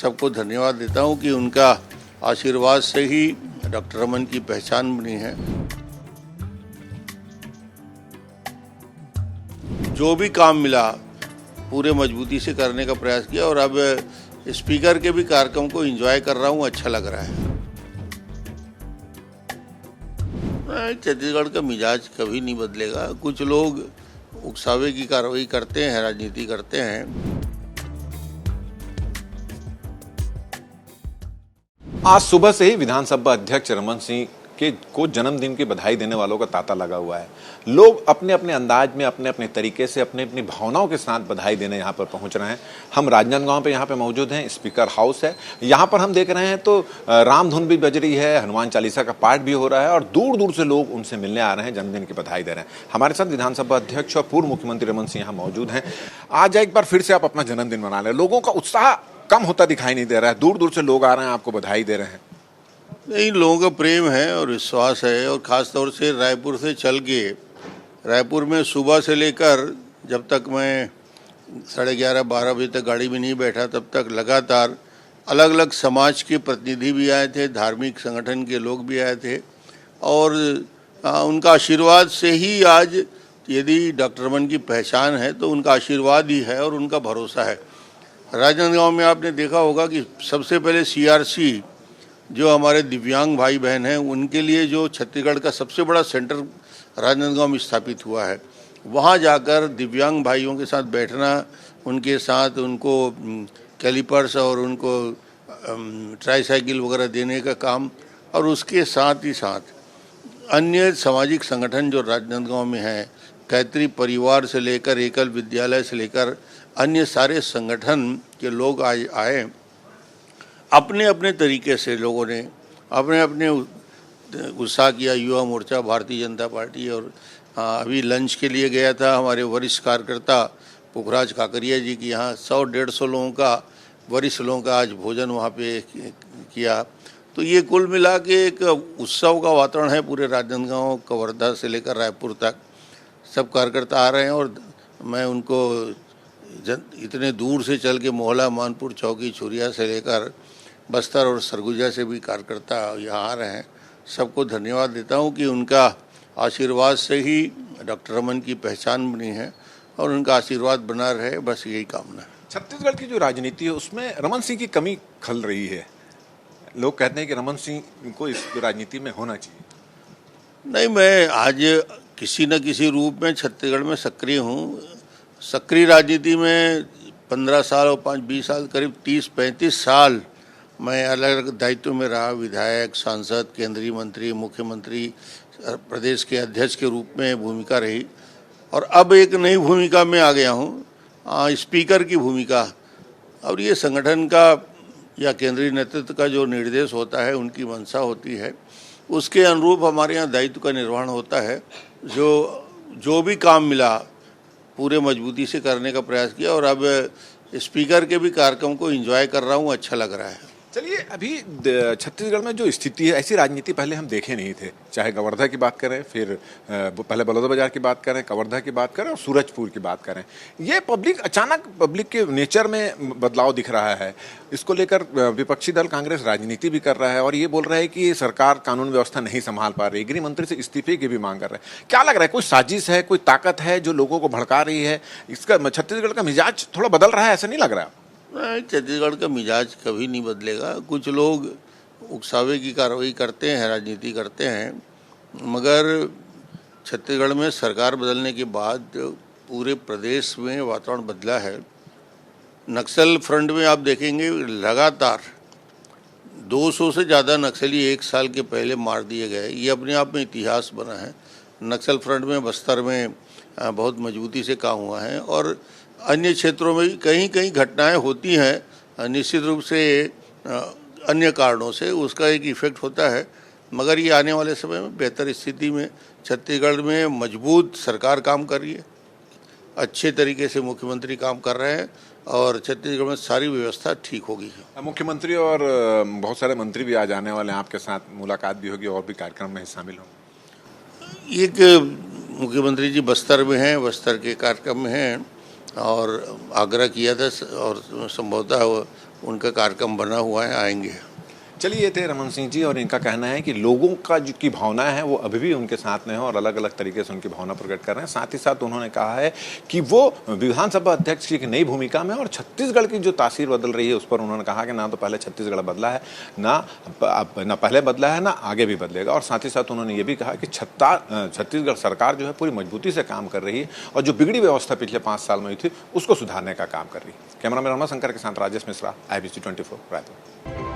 सबको धन्यवाद देता हूं कि उनका आशीर्वाद से ही डॉक्टर रमन की पहचान बनी है। जो भी काम मिला पूरे मजबूती से करने का प्रयास किया और अब स्पीकर के भी कार्यक्रम को एंजॉय कर रहा हूं, अच्छा लग रहा है। छत्तीसगढ़ का मिजाज कभी नहीं बदलेगा। कुछ लोग उकसावे की कार्रवाई करते हैं, राजनीति करते हैं। आज सुबह से ही विधानसभा अध्यक्ष रमन सिंह को जन्मदिन की बधाई देने वालों का तांता लगा हुआ है। लोग अपने अपने अंदाज में, अपने अपने तरीके से, अपने अपनी भावनाओं के साथ बधाई देने यहाँ पर पहुंच रहे हैं। हम राजनांदगांव पे यहाँ पे मौजूद हैं, स्पीकर हाउस है। यहाँ पर हम देख रहे हैं तो राम धुन भी बज रही है, हनुमान चालीसा का पाठ भी हो रहा है और दूर दूर से लोग उनसे मिलने आ रहे हैं, जन्मदिन की बधाई दे रहे हैं। हमारे साथ विधानसभा अध्यक्ष और पूर्व मुख्यमंत्री रमन सिंह यहाँ मौजूद हैं। आज एक बार फिर से आप अपना जन्मदिन मना रहे हैं। लोगों का उत्साह कम होता दिखाई नहीं दे रहा है, दूर दूर से लोग आ रहे हैं, आपको बधाई दे रहे हैं। नहीं, लोगों का प्रेम है और विश्वास है। और ख़ास तौर से रायपुर से चल के, रायपुर में सुबह से लेकर जब तक मैं 11:30-12 बजे तक गाड़ी में नहीं बैठा, तब तक लगातार अलग अलग समाज के प्रतिनिधि भी आए थे, धार्मिक संगठन के लोग भी आए थे और उनका आशीर्वाद से ही आज यदि डॉक्टर रमन की पहचान है तो उनका आशीर्वाद ही है और उनका भरोसा है। राजनांदगांव में आपने देखा होगा कि सबसे पहले CRC जो हमारे दिव्यांग भाई बहन हैं, उनके लिए जो छत्तीसगढ़ का सबसे बड़ा सेंटर राजनांदगांव में स्थापित हुआ है, वहाँ जाकर दिव्यांग भाइयों के साथ बैठना, उनके साथ उनको कैलिपर्स और उनको ट्राईसाइकिल वगैरह देने का काम, और उसके साथ ही साथ अन्य सामाजिक संगठन जो राजनांदगांव में हैं, गायत्री परिवार से लेकर एकल विद्यालय से लेकर अन्य सारे संगठन के लोग आज आए। अपने अपने तरीके से लोगों ने अपने अपने उत्साह किया। युवा मोर्चा, भारतीय जनता पार्टी, और अभी लंच के लिए गया था हमारे वरिष्ठ कार्यकर्ता पुखराज काकरिया जी की यहाँ 100-150 लोगों का, वरिष्ठ लोगों का आज भोजन वहाँ पे किया। तो ये कुल मिला के एक उत्सव का वातावरण है। पूरे राजनांदगांव, कवर्धा से लेकर रायपुर तक सब कार्यकर्ता आ रहे हैं और मैं उनको इतने दूर से चल के मोहला, मानपुर, चौकी, छुरिया से लेकर बस्तर और सरगुजा से भी कार्यकर्ता यहाँ आ रहे हैं। सबको धन्यवाद देता हूँ कि उनका आशीर्वाद से ही डॉक्टर रमन की पहचान बनी है और उनका आशीर्वाद बना रहे, बस यही कामना है। छत्तीसगढ़ की जो राजनीति है उसमें रमन सिंह की कमी खल रही है। लोग कहते हैं कि रमन सिंह को इस राजनीति में होना चाहिए। नहीं, मैं आज किसी न किसी रूप में छत्तीसगढ़ में सक्रिय हूँ। सक्रिय राजनीति में 15 साल और 5-20 साल, करीब 30-35 साल मैं अलग अलग दायित्व में रहा। विधायक, सांसद, केंद्रीय मंत्री, मुख्यमंत्री, प्रदेश के अध्यक्ष के रूप में भूमिका रही और अब एक नई भूमिका में आ गया हूँ, स्पीकर की भूमिका। और ये संगठन का या केंद्रीय नेतृत्व का जो निर्देश होता है, उनकी मंशा होती है, उसके अनुरूप हमारे यहाँ दायित्व का निर्वहन होता है। जो भी काम मिला पूरे मजबूती से करने का प्रयास किया और अब स्पीकर के भी कार्यक्रम को एंजॉय कर रहा हूँ, अच्छा लग रहा है। चलिए, अभी छत्तीसगढ़ में जो स्थिति है, ऐसी राजनीति पहले हम देखे नहीं थे। चाहे कवर्धा की बात करें, फिर पहले बलौदाबाजार की बात करें, कवर्धा की बात करें और सूरजपुर की बात करें। ये अचानक पब्लिक के नेचर में बदलाव दिख रहा है। इसको लेकर विपक्षी दल कांग्रेस राजनीति भी कर रहा है और ये बोल रहा है कि सरकार कानून व्यवस्था नहीं संभाल पा रही। गृह मंत्री से इस्तीफे की भी मांग कर रहे हैं। क्या लग रहा है, कोई साजिश है, कोई ताकत है जो लोगों को भड़का रही है? इसका छत्तीसगढ़ का मिजाज थोड़ा बदल रहा है, ऐसा नहीं लग रहा? नहीं, छत्तीसगढ़ का मिजाज कभी नहीं बदलेगा। कुछ लोग उकसावे की कार्रवाई करते हैं, राजनीति करते हैं, मगर छत्तीसगढ़ में सरकार बदलने के बाद पूरे प्रदेश में वातावरण बदला है। नक्सल फ्रंट में आप देखेंगे लगातार 200 से ज़्यादा नक्सली एक साल के पहले मार दिए गए। ये अपने आप में इतिहास बना है। नक्सल फ्रंट में बस्तर में बहुत मजबूती से काम हुआ है और अन्य क्षेत्रों में कहीं कहीं घटनाएं होती हैं, निश्चित रूप से अन्य कारणों से उसका एक इफेक्ट होता है। मगर ये आने वाले समय में बेहतर स्थिति में छत्तीसगढ़ में मजबूत सरकार काम कर रही है, अच्छे तरीके से मुख्यमंत्री काम कर रहे हैं और छत्तीसगढ़ में सारी व्यवस्था ठीक होगी। मुख्यमंत्री और बहुत सारे मंत्री भी आज आने वाले हैं, आपके साथ मुलाकात भी होगी और भी कार्यक्रम में शामिल होंगे। एक मुख्यमंत्री जी बस्तर में हैं, बस्तर के कार्यक्रम में हैं और आग्रह किया था और संभवतः उनका कार्यक्रम बना हुआ है, आएंगे। चलिए, ये थे रमन सिंह जी और इनका कहना है कि लोगों का जो की भावना है वो अभी भी उनके साथ में है और अलग अलग तरीके से उनकी भावना प्रकट कर रहे हैं। साथ ही साथ उन्होंने कहा है कि वो विधानसभा अध्यक्ष की एक नई भूमिका में और छत्तीसगढ़ की जो तासीर बदल रही है उस पर उन्होंने कहा कि ना तो पहले छत्तीसगढ़ बदला है, ना पहले बदला है, ना आगे भी बदलेगा। और साथ ही साथ उन्होंने ये भी कहा कि छत्तीसगढ़ सरकार जो है पूरी मजबूती से काम कर रही है और जो बिगड़ी व्यवस्था पिछले 5 साल में हुई थी उसको सुधारने का काम कर रही है। कैमरामैन रमन शंकर के साथ राजेश मिश्रा, IBC 24 रायपुर।